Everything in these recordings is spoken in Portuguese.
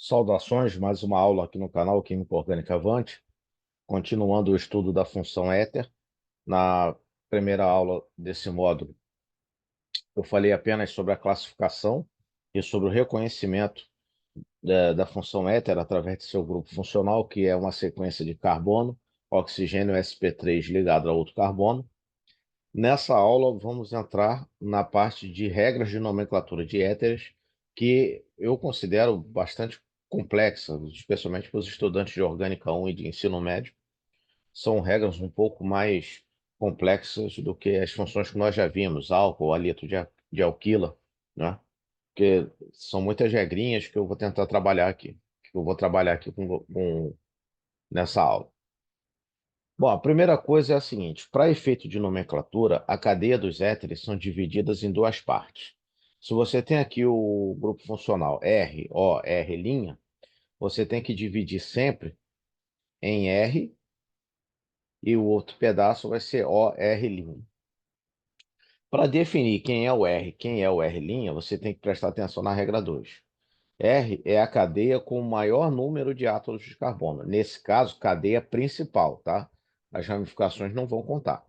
Saudações, mais uma aula aqui no canal Química Orgânica Avante, continuando o estudo da função éter. Na primeira aula desse módulo, eu falei apenas sobre a classificação e sobre o reconhecimento da função éter através de seu grupo funcional, que é uma sequência de carbono, oxigênio sp3 ligado a outro carbono. Nessa aula, vamos entrar na parte de regras de nomenclatura de éteres, que eu considero bastante complexa, especialmente para os estudantes de Orgânica 1 e de ensino médio. São regras um pouco mais complexas do que as funções que nós já vimos, álcool, haleto de alquila, né? Porque são muitas regrinhas que eu vou tentar trabalhar aqui, que eu vou trabalhar aqui nessa aula. Bom, a primeira coisa é a seguinte: para efeito de nomenclatura, a cadeia dos éteres são divididas em duas partes. Se você tem aqui o grupo funcional R, O, R', você tem que dividir sempre em R e o outro pedaço vai ser O, R'. Para definir quem é o R, quem é o R', você tem que prestar atenção na regra 2. R é a cadeia com o maior número de átomos de carbono. Nesse caso, cadeia principal, tá? As ramificações não vão contar.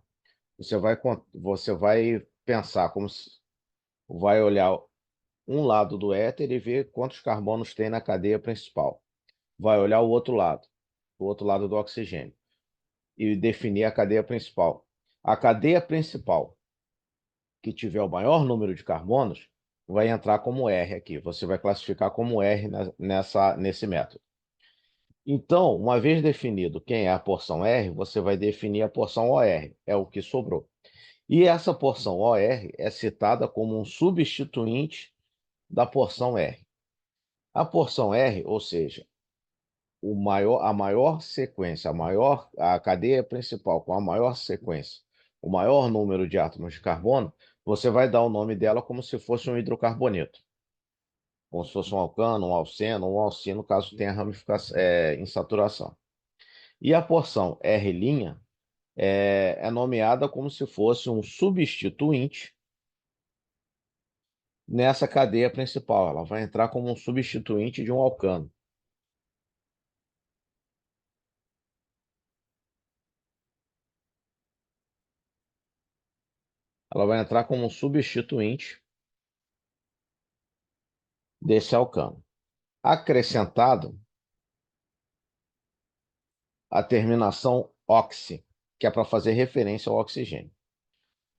Você vai pensar vai olhar um lado do éter e ver quantos carbonos tem na cadeia principal. Vai olhar o outro lado do oxigênio, e definir a cadeia principal. A cadeia principal que tiver o maior número de carbonos vai entrar como R aqui. Você vai classificar como R nesse método. Então, uma vez definido quem é a porção R, você vai definir a porção OR, é o que sobrou. E essa porção OR é citada como um substituinte da porção R. A porção R, ou seja, a maior sequência, a cadeia principal com a maior sequência, o maior número de átomos de carbono, você vai dar o nome dela como se fosse um hidrocarboneto, como se fosse um alcano, um alceno, um alcino, caso tenha ramificação, insaturação. E a porção R' é nomeada como se fosse um substituinte nessa cadeia principal. Ela vai entrar como um substituinte de um alcano. Ela vai entrar como um substituinte desse alcano. Acrescentado a terminação oxi, que é para fazer referência ao oxigênio.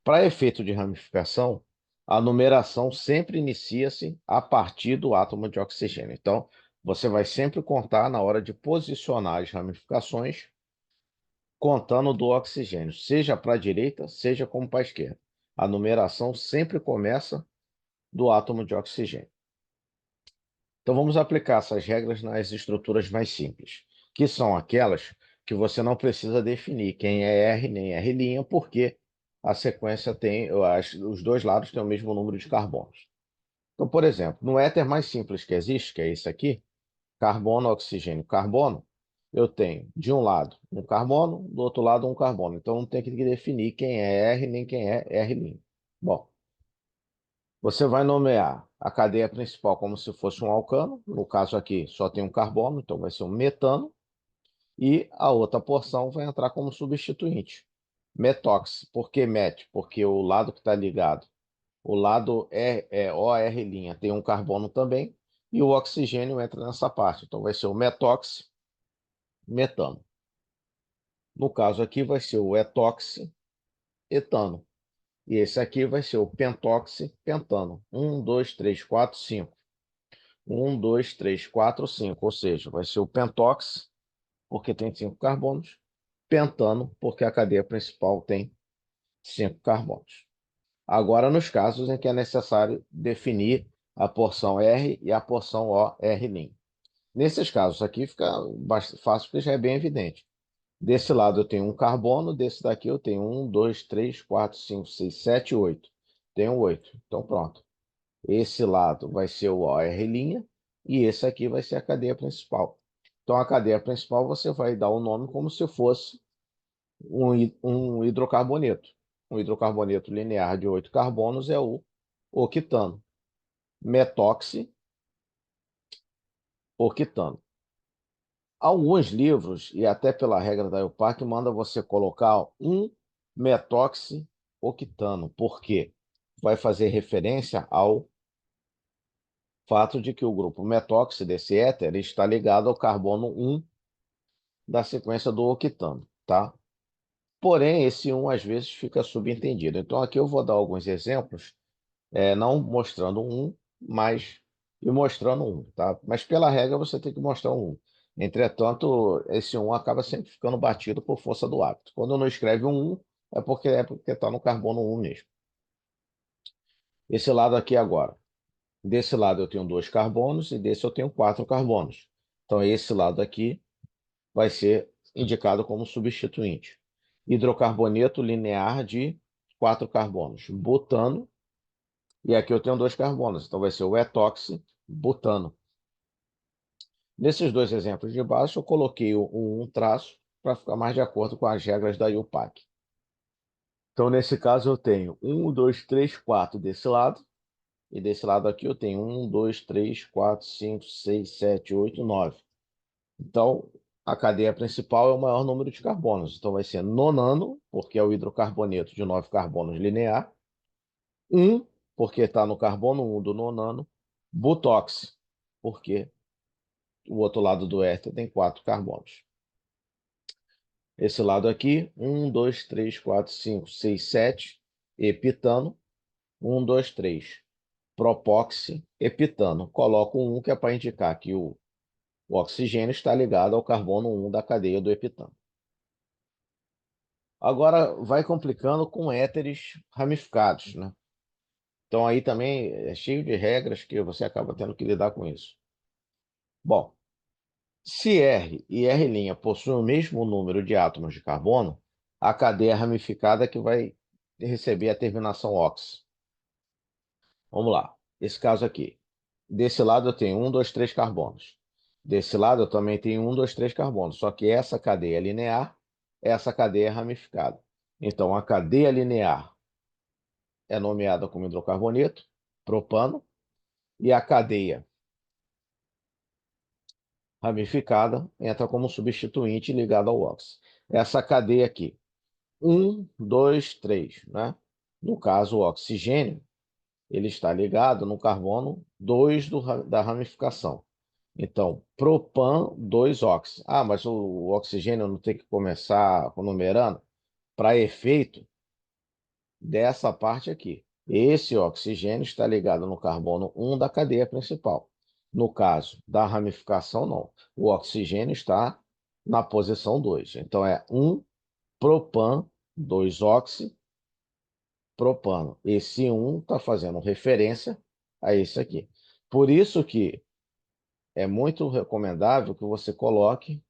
Para efeito de ramificação, a numeração sempre inicia-se a partir do átomo de oxigênio. Então, você vai sempre contar na hora de posicionar as ramificações, contando do oxigênio, seja para a direita, seja como para a esquerda. A numeração sempre começa do átomo de oxigênio. Então, vamos aplicar essas regras nas estruturas mais simples, que são aquelas que você não precisa definir quem é R nem R', porque a sequência os dois lados têm o mesmo número de carbonos. Então, por exemplo, no éter mais simples que existe, que é esse aqui, carbono, oxigênio, carbono, eu tenho de um lado um carbono, do outro lado um carbono. Então, não tem que definir quem é R nem quem é R'. Bom, você vai nomear a cadeia principal como se fosse um alcano. No caso aqui, só tem um carbono, então vai ser um metano. E a outra porção vai entrar como substituinte. Metóx. Por que met? Porque o lado que está ligado, o lado OR' tem um carbono também, e o oxigênio entra nessa parte. Então vai ser o metóx, metano. No caso aqui vai ser o etox, etano. E esse aqui vai ser o pentox, pentano. 1, 2, 3, 4, 5. 1, 2, 3, 4, 5. Ou seja, vai ser o pentox, porque tem 5 carbonos, pentano, porque a cadeia principal tem 5 carbonos. Agora, nos casos em que é necessário definir a porção R e a porção O, R'. Nesses casos aqui fica bastante fácil, porque já é bem evidente. Desse lado eu tenho um carbono, desse daqui eu tenho 1, 2, 3, 4, 5, 6, 7, 8. Tenho 8. Então, pronto. Esse lado vai ser o OR' e esse aqui vai ser a cadeia principal. Então, a cadeia principal você vai dar o nome como se fosse um hidrocarboneto. Um hidrocarboneto linear de 8 carbonos é o octano. Metoxi, octano. Alguns livros, e até pela regra da IUPAC, manda você colocar um metoxioctano. Por quê? Vai fazer referência ao fato de que o grupo metóxi desse éter está ligado ao carbono 1 da sequência do octano, tá? Porém, esse 1 às vezes fica subentendido. Então, aqui eu vou dar alguns exemplos, não mostrando um, mas e mostrando um, tá? Mas pela regra você tem que mostrar um. Entretanto, esse um acaba sempre ficando batido por força do hábito. Quando não escreve um, é porque está no carbono 1 mesmo. Esse lado aqui agora. Desse lado eu tenho 2 carbonos e desse eu tenho 4 carbonos. Então, esse lado aqui vai ser indicado como substituinte. Hidrocarboneto linear de 4 carbonos. Butano. E aqui eu tenho 2 carbonos. Então, vai ser o etoxibutano. Nesses dois exemplos de baixo, eu coloquei um traço para ficar mais de acordo com as regras da IUPAC. Então, nesse caso, eu tenho 1, 2, 3, 4 desse lado. E desse lado aqui eu tenho 1, 2, 3, 4, 5, 6, 7, 8, 9. Então, a cadeia principal é o maior número de carbonos. Então, vai ser nonano, porque é o hidrocarboneto de 9 carbonos linear. 1, porque está no carbono 1 do nonano. Butox, porque o outro lado do éter tem 4 carbonos. Esse lado aqui, 1, 2, 3, 4, 5, 6, 7, heptano. 1, 2, 3, propóxi, heptano. Coloco um que é para indicar que o oxigênio está ligado ao carbono 1 da cadeia do heptano. Agora vai complicando com éteres ramificados, né? Então aí também é cheio de regras que você acaba tendo que lidar com isso. Bom, se R e R' possuem o mesmo número de átomos de carbono, a cadeia ramificada é que vai receber a terminação ox. Vamos lá. Esse caso aqui. Desse lado eu tenho 1, 2, 3 carbonos. Desse lado eu também tenho 1, 2, 3 carbonos. Só que essa cadeia é linear, essa cadeia é ramificada. Então, a cadeia linear é nomeada como hidrocarboneto, propano, e a cadeia ramificada entra como substituinte ligada ao óxido. Essa cadeia aqui, 1, 2, 3, né? No caso, o oxigênio, ele está ligado no carbono 2 da ramificação. Então, propan 2-ox. Ah, mas o oxigênio não tem que começar numerando? Para efeito dessa parte aqui. Esse oxigênio está ligado no carbono 1 da cadeia principal. No caso da ramificação, não. O oxigênio está na posição 2. Então, é 1 propan, 2-oxi, propano. Esse 1 está fazendo referência a esse aqui. Por isso que é muito recomendável que você coloque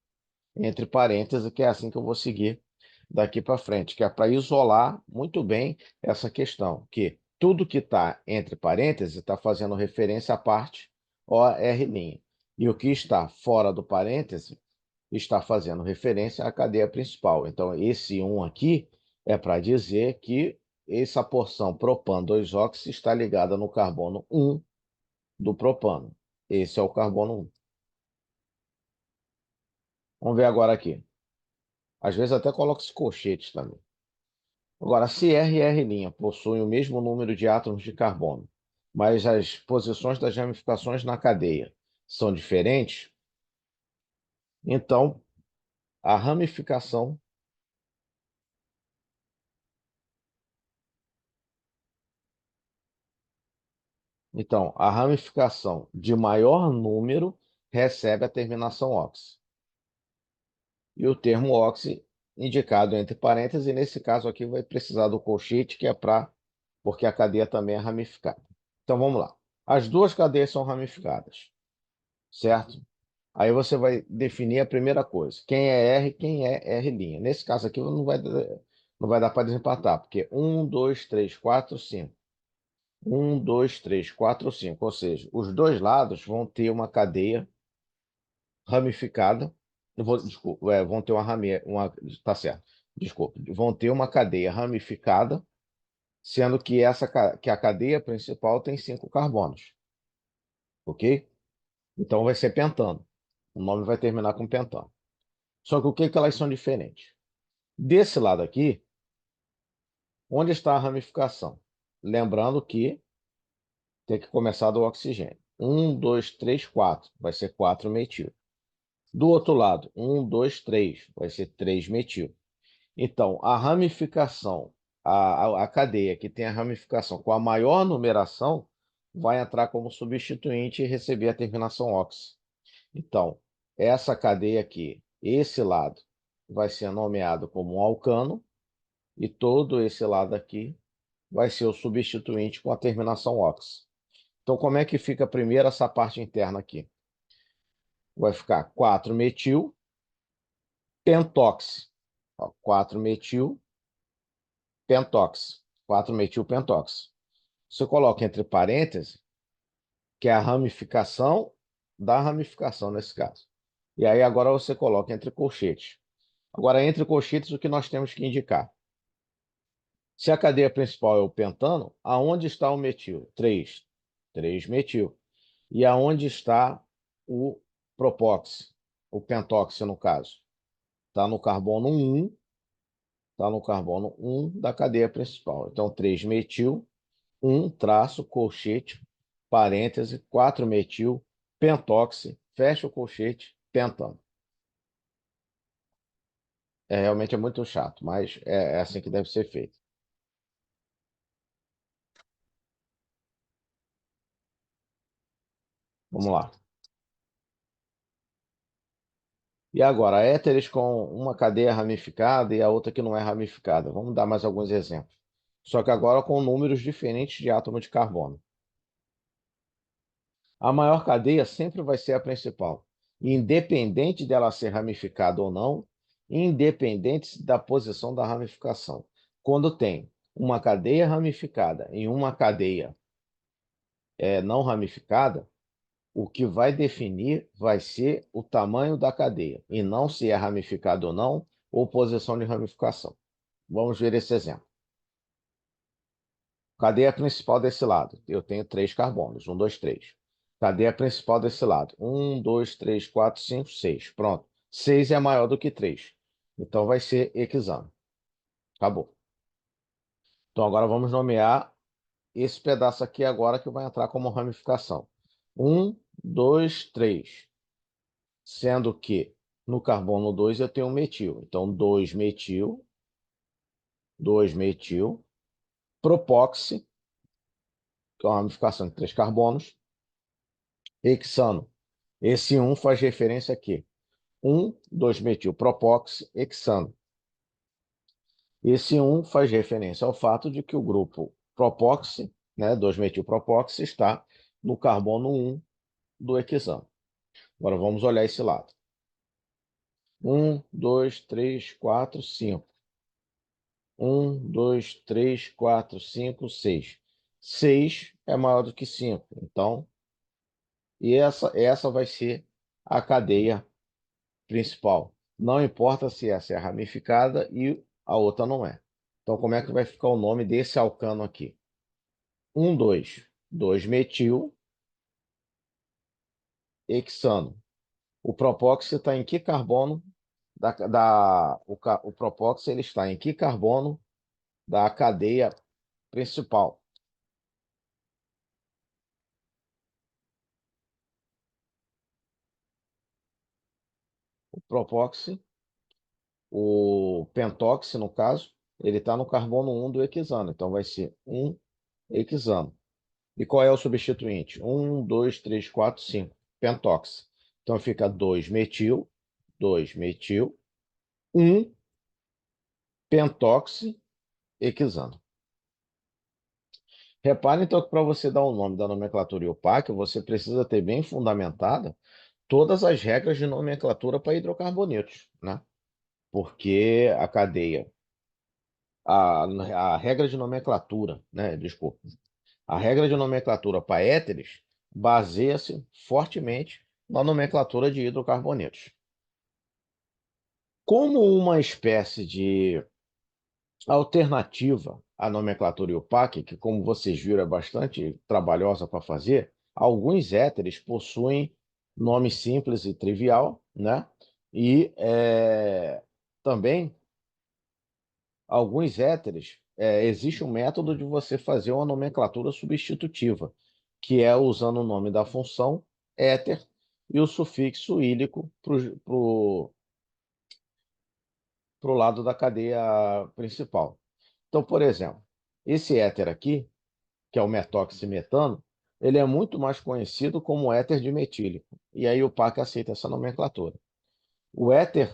entre parênteses, que é assim que eu vou seguir daqui para frente, que é para isolar muito bem essa questão, que tudo que está entre parênteses está fazendo referência à parte OR'. E o que está fora do parêntese está fazendo referência à cadeia principal. Então, esse 1 aqui é para dizer que essa porção propan 2-ox está ligada no carbono 1 do propano. Esse é o carbono 1. Vamos ver agora aqui. Às vezes até coloca esse colchetes também. Agora, se R e R' possuem o mesmo número de átomos de carbono, mas as posições das ramificações na cadeia são diferentes, então a ramificação, a ramificação de maior número recebe a terminação ox. E o termo ox indicado entre parênteses, e nesse caso aqui vai precisar do colchete, que é para porque a cadeia também é ramificada. Então vamos lá. As duas cadeias são ramificadas, certo? Aí você vai definir a primeira coisa. Quem é R, quem é R'. Nesse caso aqui não vai dar para desempatar, porque 1, 2, 3, 4, 5. 1, 2, 3, 4, 5. Ou seja, os dois lados vão ter uma cadeia ramificada. Desculpa, vão ter tá certo. Desculpa. Vão ter uma cadeia ramificada, sendo que que a cadeia principal tem 5 carbonos. Ok? Então vai ser pentano. O nome vai terminar com pentano. Só que o que que elas são diferentes? Desse lado aqui, onde está a ramificação? Lembrando que tem que começar do oxigênio. Um, dois, três, quatro. Vai ser 4 metil. Do outro lado, um, dois, três. Vai ser 3 metil. Então, a ramificação, a cadeia que tem a ramificação com a maior numeração, vai entrar como substituinte e receber a terminação ox. Então, essa cadeia aqui, esse lado, vai ser nomeado como um alcano, e todo esse lado aqui vai ser o substituinte com a terminação ox. Então, como é que fica primeiro essa parte interna aqui? Vai ficar 4-metil pentox. 4-metil pentox. 4-metil pentox. Você coloca entre parênteses, que é a ramificação da ramificação nesse caso. E aí agora você coloca entre colchetes. Agora, entre colchetes, o que nós temos que indicar? Se a cadeia principal é o pentano, aonde está o metil? 3. 3-metil. E aonde está o propóxi? O pentóxi, no caso. Está no carbono 1, está no carbono 1 da cadeia principal. Então, 3-metil, 1 traço, colchete, parêntese, 4-metil, pentóxi, fecha o colchete, pentano. Realmente é muito chato, mas é assim que deve ser feito. Vamos lá. E agora, éteres com uma cadeia ramificada e a outra que não é ramificada. Vamos dar mais alguns exemplos. Só que agora com números diferentes de átomo de carbono. A maior cadeia sempre vai ser a principal, independente dela ser ramificada ou não, independente da posição da ramificação. Quando tem uma cadeia ramificada em uma cadeia não ramificada, o que vai definir vai ser o tamanho da cadeia, e não se é ramificado ou não, ou posição de ramificação. Vamos ver esse exemplo. Cadeia principal desse lado, eu tenho 3 carbonos, 1, 2, 3. Cadeia principal desse lado, 1, 2, 3, 4, 5, 6. Pronto. 6 é maior do que 3. Então vai ser hexano. Acabou. Então agora vamos nomear esse pedaço aqui agora que vai entrar como ramificação. 1, 2, 3. Sendo que no carbono 2 eu tenho um metil. Então, 2-metil, 2-metil, propóxi, que é uma ramificação de 3 carbonos, hexano. Esse 1 faz referência aqui. 1,2-metil propóxi, hexano. Esse 1 faz referência ao fato de que o grupo propóxi, né, 2-metil propóxi, está no carbono 1 do hexano. Agora vamos olhar esse lado. 1, 2, 3, 4, 5. 1, 2, 3, 4, 5, 6. 6 é maior do que 5. Então, e essa vai ser a cadeia principal. Não importa se essa é ramificada e a outra não é. Então, como é que vai ficar o nome desse alcano aqui? 1, 2. 2-metil, hexano. O propóxi está em que carbono? O propóxi ele está em que carbono da cadeia principal? O propóxi, o pentóxi, no caso, ele está no carbono 1 do hexano. Então, vai ser 1 hexano. E qual é o substituinte? 1, 2, 3, 4, 5. Pentóxi. Então fica 2-metil, 2-metil, 1 pentóxi hexano. Repare então que para você dar o nome da nomenclatura IUPAC, você precisa ter bem fundamentada todas as regras de nomenclatura para hidrocarbonetos, né? Porque a cadeia, a regra de nomenclatura, né? Desculpa. A regra de nomenclatura para éteres baseia-se fortemente na nomenclatura de hidrocarbonetos. Como uma espécie de alternativa à nomenclatura IUPAC, que, como vocês viram, é bastante trabalhosa para fazer, alguns éteres possuem nome simples e trivial, né? E também alguns éteres, existe um método de você fazer uma nomenclatura substitutiva, que é usando o nome da função éter e o sufixo ílico para o lado da cadeia principal. Então, por exemplo, esse éter aqui, que é o metoximetano, ele é muito mais conhecido como éter dimetílico. E aí o PAC aceita essa nomenclatura. O éter,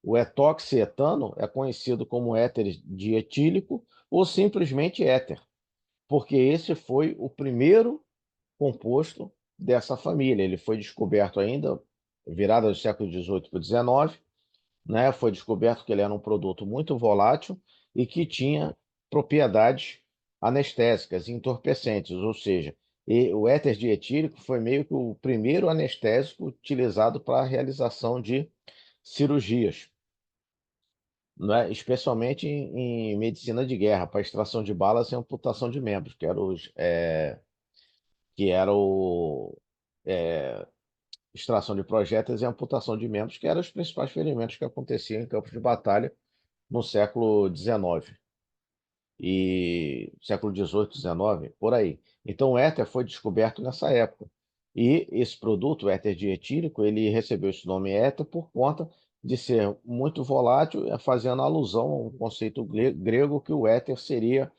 o etoxietano é conhecido como éter dietílico ou simplesmente éter, porque esse foi o primeiro composto dessa família. Ele foi descoberto ainda virada do século XVIII para o XIX, né? Foi descoberto que ele era um produto muito volátil e que tinha propriedades anestésicas e entorpecentes, ou seja, o éter dietílico foi meio que o primeiro anestésico utilizado para a realização de cirurgias, né? Especialmente em medicina de guerra, para extração de balas e amputação de membros, que era o é, extração de projéteis e amputação de membros, que eram os principais ferimentos que aconteciam em campos de batalha no século XIX e século XVIII, XIX, por aí. Então, o éter foi descoberto nessa época. E esse produto, o éter dietílico, ele recebeu esse nome éter por conta de ser muito volátil, fazendo alusão a um conceito grego que o éter seria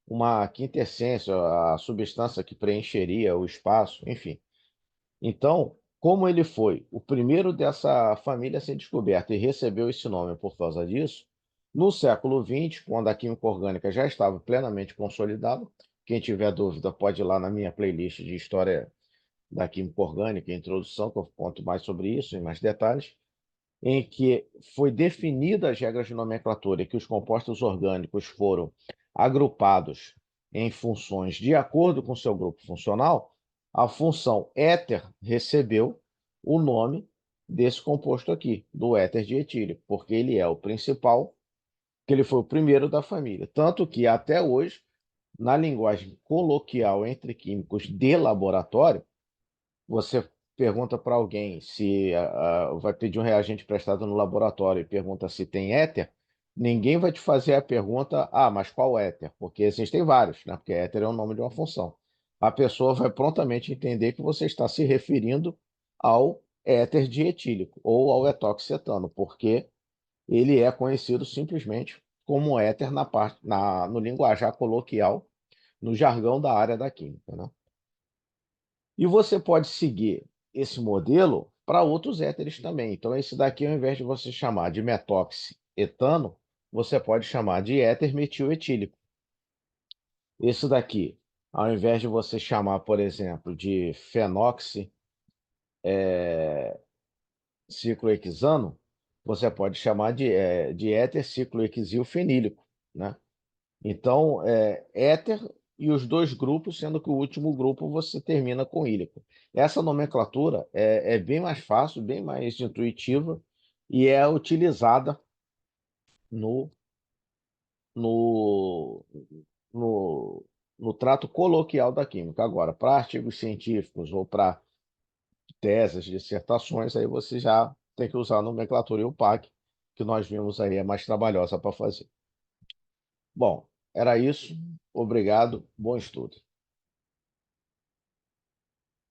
uma quintessência, a substância que preencheria o espaço, enfim. Então, como ele foi o primeiro dessa família a ser descoberto e recebeu esse nome por causa disso, no século XX, quando a química orgânica já estava plenamente consolidada, quem tiver dúvida pode ir lá na minha playlist de História da Química Orgânica, Introdução, que eu conto mais sobre isso, em mais detalhes, em que foi definida as regras de nomenclatura e que os compostos orgânicos foram agrupados em funções de acordo com seu grupo funcional, a função éter recebeu o nome desse composto aqui, do éter dietílico, porque ele é o principal, que ele foi o primeiro da família. Tanto que até hoje, na linguagem coloquial entre químicos de laboratório, você pergunta para alguém se vai pedir um reagente prestado no laboratório e pergunta se tem éter, ninguém vai te fazer a pergunta, mas qual éter? Porque existem vários, né? Porque éter é o nome de uma função. A pessoa vai prontamente entender que você está se referindo ao éter dietílico ou ao etoxetano, porque ele é conhecido simplesmente como éter no linguajar coloquial, no jargão da área da química, né? E você pode seguir esse modelo para outros éteres também. Então, esse daqui, ao invés de você chamar de metoxietano, você pode chamar de éter metila-etílico. Esse daqui, ao invés de você chamar, por exemplo, de ciclohexano, você pode chamar de éter ciclohexilfenílico, né? Então, éter e os dois grupos, sendo que o último grupo você termina com ílico. Essa nomenclatura é bem mais fácil, bem mais intuitiva e é utilizada no, no, no, no trato coloquial da química. Agora, para artigos científicos ou para teses, dissertações, aí você já tem que usar a nomenclatura e o PAC, que nós vimos aí é mais trabalhosa para fazer. Bom, era isso. Obrigado. Bom estudo.